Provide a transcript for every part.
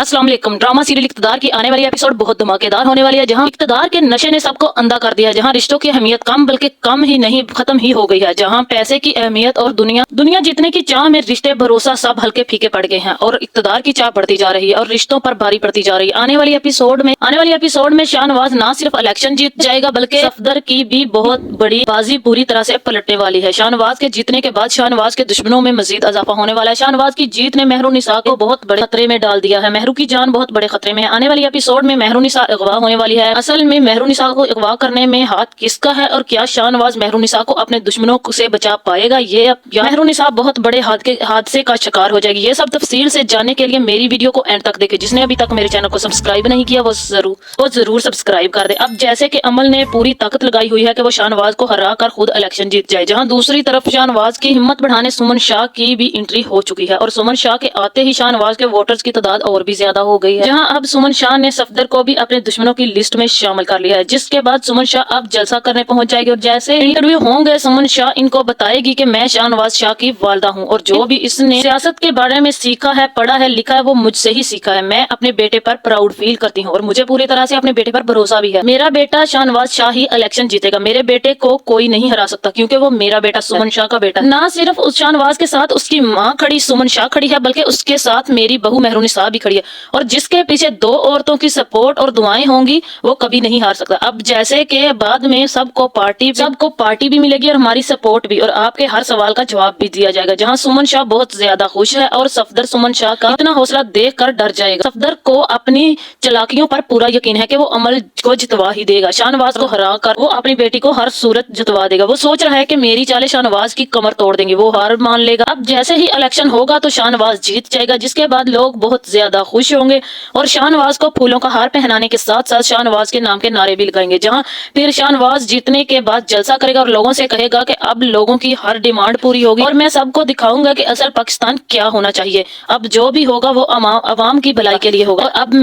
अस्सलाम वालेकुम। Drama serial इक़्तिदार की आने वाली एपिसोड बहुत धमाकेदार होने वाली है, जहां इक़्तिदार के नशे ने सबको अंधा कर दिया है, जहां रिश्तों की अहमियत कम बल्कि कम ही नहीं खत्म ही हो गई है, जहां पैसे की अहमियत और दुनिया जीतने की चाह में रिश्ते भरोसा सब हल्के फीके पड़ गए हैं और इक़्तिदार की चाह बढ़ती जा रही है और रिश्तों पर भारी पड़ती जा रही है। आने वाली एपिसोड में शाहनवाज न सिर्फ इलेक्शन जीत जाएगा बल्कि सफदर की भी बहुत बड़ी बाजी पूरी तरह से पलटने वाली है। शाहनवाज के जीतने के बाद शाहनवाज के दुश्मनों में मजीद इजाफा होने वाला है। शाहनवाज की जीत ने मेहरुनिसा को बहुत बड़े खतरे में डाल दिया है। मेहरू की जान बहुत बड़े खतरे में है। आने वाली एपिसोड में मेहरुनिसा अगवा होने वाली है। असल में मेहरुनिसा को अगवा करने में हाथ किसका है और क्या शाहनवाज मेहरुनिसा को अपने दुश्मनों से बचा पाएगा, ये मेहरुनिसा बहुत बड़े हादसे का शिकार हो जाएगी। ये सब तफसील से जानने के लिए मेरी वीडियो को एंड तक देखें। जिसने अभी तक मेरे चैनल को सब्सक्राइब नहीं किया वो जरूर सब्सक्राइब कर दे। अब जैसे कि अमल ने पूरी ताकत लगाई हुई है कि वो शाहनवाज को हरा कर खुद इलेक्शन जीत जाए, जहां दूसरी तरफ शाहनवाज की हिम्मत बढ़ाने सुमन शाह की भी एंट्री हो चुकी है और सुमन शाह के आते ही शाहनवाज के वोटर्स की तादाद और भी ज्यादा हो गई है, जहां अब सुमन शाह ने सफदर को भी अपने दुश्मनों की लिस्ट में शामिल कर लिया है। जिसके बाद सुमन शाह अब जलसा करने पहुंच जाएगी और जैसे इंटरव्यू होंगे सुमन शाह इनको बताएगी कि मैं शाहनवाज शाह की वालदा हूं और जो भी इसने सियासत के बारे में सीखा है, पढ़ा है, लिखा है वो मुझसे ही सीखा है। मैं अपने बेटे पर प्राउड फील करती हूँ और मुझे पूरी तरह से अपने बेटे पर भरोसा भी है। मेरा बेटा शाहनवाज शाह ही इलेक्शन जीतेगा। मेरे बेटे को कोई नहीं हरा सकता क्योंकि वो मेरा बेटा सुमन शाह का बेटा। ना सिर्फ उस शाहनवाज के साथ उसकी माँ खड़ी सुमन शाह खड़ी है बल्कि उसके साथ मेरी बहू मेहरुनिसा भी खड़ी है और जिसके पीछे दो औरतों की सपोर्ट और दुआएं होंगी वो कभी नहीं हार सकता। अब जैसे के बाद में सबको पार्टी भी मिलेगी और हमारी सपोर्ट भी, और आपके हर सवाल का जवाब भी दिया जाएगा। जहां सुमन शाह बहुत ज्यादा खुश है और सफदर सुमन शाह का इतना हौसला देख कर डर जाएगा। सफदर को अपनी चालाकियों पर पूरा यकीन है कि वो अमल को जितवा ही देगा। शाहनवाज को हरा कर वो अपनी बेटी को हर सूरत जितवा देगा। वो सोच रहा है कि मेरी चालें शाहनवाज की कमर तोड़ देंगी, वो हार मान लेगा। अब जैसे ही इलेक्शन होगा तो शाहनवाज जीत जाएगा, जिसके बाद लोग बहुत ज्यादा खुश होंगे और शाहनवाज को फूलों का हार पहनाने के साथ साथ शाहनवाज के नाम के नारे भी लगाएंगे। जहां फिर शाहनवाज जीतने के बाद जलसा करेगा और लोगों से कहेगा कि अब लोगों की हर डिमांड पूरी होगी और मैं सबको दिखाऊंगा कि असल पाकिस्तान क्या होना चाहिए। अब जो भी होगा वो अवाम की भलाई के लिए होगा और अब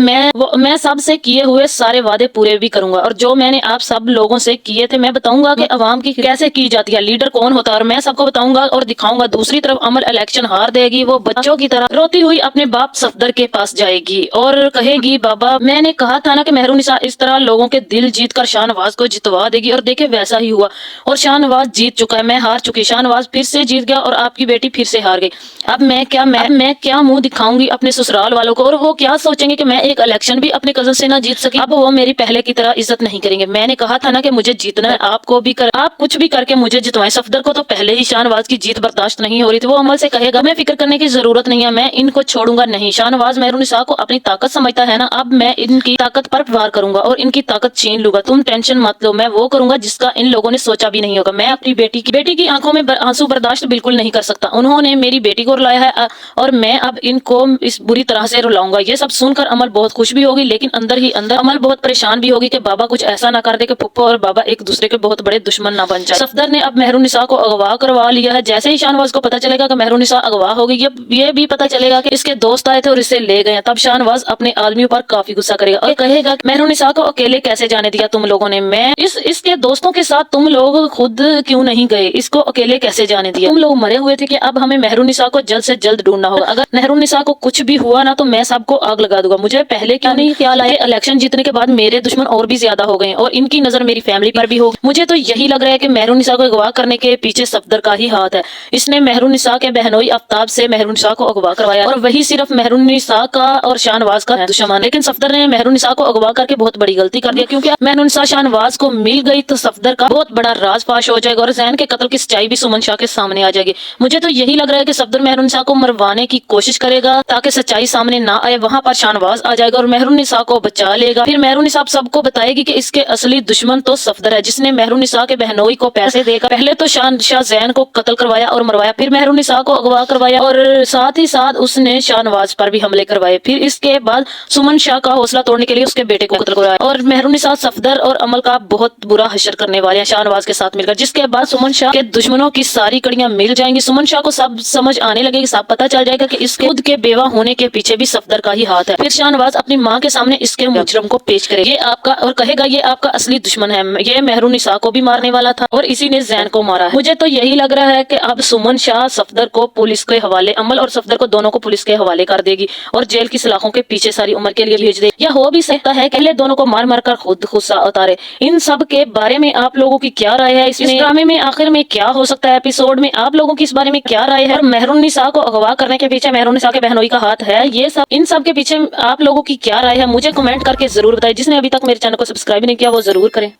मैं सबसे किए हुए सारे वादे पूरे भी करूंगा और जो मैंने आप सब लोगों से किए थे मैं बताऊंगा कि अवाम की कैसे की जाती है, लीडर कौन होता है और मैं सबको बताऊंगा और दिखाऊंगा। दूसरी तरफ अमल इलेक्शन हार देगी, वो बच्चों की तरह रोती हुई अपने बाप सफदर के पास जाएगी और कहेगी बाबा मैंने कहा था ना कि मेहरुनिसा इस तरह लोगों के दिल जीत कर शाहनवाज को जितवा देगी और देखे वैसा ही हुआ और शाहनवाज जीत चुका है। मैं हार चुकी, शाहनवाज फिर से जीत गया और आपकी बेटी फिर से हार गई। अब मैं क्या मुंह दिखाऊंगी अपने ससुराल वालों को और वो क्या सोचेंगे कि मैं एक इलेक्शन भी अपने कजन से ना जीत सकी। अब वो मेरी पहले की तरह इज्जत नहीं करेंगे। मैंने कहा था ना कि मुझे जीतना है, आप कुछ भी करके मुझे जितवाएं। सफदर को तो पहले ही शाहनवाज की जीत बर्दाश्त नहीं हो रही थी। वो अमल से कहेगा मैं फिक्र करने की जरूरत नहीं है, मैं इनको छोड़ूंगा नहीं। शाहनवाज मेहरुनिसा को अपनी ताकत समझता है ना, अब मैं इनकी ताकत पर वार करूंगा और इनकी ताकत छीन लूंगा। तुम टेंशन मत लो, मैं वो करूंगा जिसका इन लोगों ने सोचा भी नहीं होगा। मैं अपनी बेटी की आंखों में आंसू बर्दाश्त बिल्कुल नहीं कर सकता। उन्होंने मेरी बेटी को रुलाया है और मैं अब इनको इस बुरी तरह से रुलाऊंगा। ये सब सुनकर अमल बहुत खुश भी होगी लेकिन अंदर ही अंदर अमल बहुत परेशान भी होगी कि बाबा कुछ ऐसा ना कर दे कि पप्पू और बाबा एक दूसरे के बहुत बड़े दुश्मन ना बन जाए। सफदर ने अब मेहरुनिसा को अगवा करवा लिया है। जैसे ही शाहनवाज को पता चलेगा कि मेहरुनिसा अगवा हो गई, ये भी पता चलेगा कि इसके दोस्त आए थे और इसे ले गए, तब शाहनवाज अपने आदमियों पर काफी गुस्सा करेगा और कहेगा मेहरुनिसा को अकेले कैसे जाने दिया तुम लोगों ने, मैं इसके दोस्तों के साथ तुम लोग खुद क्यों नहीं गए, इसको अकेले कैसे जाने दिया, तुम लोग मरे हुए थे कि अब हमें मेहरुनिसा को जल्द से जल्द ढूंढना होगा। अगर मेहरुनिसा को कुछ भी हुआ ना तो मैं सबको आग लगा दूंगा। मुझे पहले क्यों नहीं ख्याल आया, इलेक्शन जीतने के बाद मेरे दुश्मन और भी ज्यादा हो गए और इनकी नजर मेरी फैमिली पर भी होगी। मुझे तो यही लग रहा है कि मेहरुनिसा को अगवा करने के पीछे सफदर का ही हाथ है। इसने मेहरुनिसा के बहनोई आफ्ताब से मेहरुनिसा को अगवा करवाया और वही सिर्फ मेहरुनिसा का और शाहनवाज का दुश्मन। लेकिन सफदर ने मेहरुनिसा को अगवा करके बहुत बड़ी गलती कर दिया क्योंकि मेहरुनिसा शाहनवाज को मिल गई तो सफदर का बहुत बड़ा राज फाश हो जाएगा और जैन के कत्ल की सच्चाई भी सुमन शाह के सामने आ जाएगी। मुझे तो यही लग रहा है कि सफदर मेहरुनिसा को मरवाने की कोशिश करेगा ताकि सच्चाई सामने ना आए। वहां पर शाहनवाज आ जाएगा और मेहरुनिसा को बचा लेगा। फिर मेहरुनिसा सबको बताएगी कि इसके असली दुश्मन तो सफदर है जिसने मेहरुनिसा के बहनोई को पैसे देकर पहले तो शाह जैन को कत्ल करवाया और मरवाया, फिर मेहरुनिसा को अगवा करवाया और साथ ही साथ उसने शाहनवाज पर भी हमले करवाए। फिर इसके बाद सुमन शाह का हौसला तोड़ने के लिए उसके बेटे को कत्ल करवाया और मेहरुनिसा सफदर और अमल का बहुत बुरा हशर करने वाले हैं शाहनवाज के साथ मिलकर। जिसके बाद सुमन शाह के दुश्मनों की सारी कड़ियां मिल जाएंगी। सुमन शाह को सब समझ आने लगेगी, सब पता चल जाएगा कि इसके खुद के बेवा होने के पीछे भी सफदर का ही हाथ है। फिर शाहनवाज अपनी माँ के सामने इसके मुजरम को पेश करेगा, ये आपका और कहेगा ये आपका असली दुश्मन है, ये मेहरुनिसा को भी मारने वाला था और इसी ने जैन को मारा है। मुझे तो यही लग रहा है कि अब सुमन शाह सफदर को पुलिस के हवाले, अमल और सफदर को दोनों को पुलिस के हवाले कर देगी और जेल की सलाखों के पीछे सारी उम्र के लिए भेज दे, या हो भी सकता है पहले दोनों को मार मार कर खुद गुस्सा उतारे। इन सब के बारे में आप लोगों की क्या राय है? इस ड्रामे में आखिर में क्या हो सकता है? एपिसोड में आप लोगों की इस बारे में क्या राय है? और मेहरुन्निसा को अगवा करने के पीछे मेहरुन्निसा के बहनोई का हाथ है, ये सब इन सब के पीछे आप लोगों की क्या राय है? मुझे कमेंट करके जरूर बताएं। जिसने अभी तक मेरे चैनल को सब्सक्राइब नहीं किया वो जरूर करें।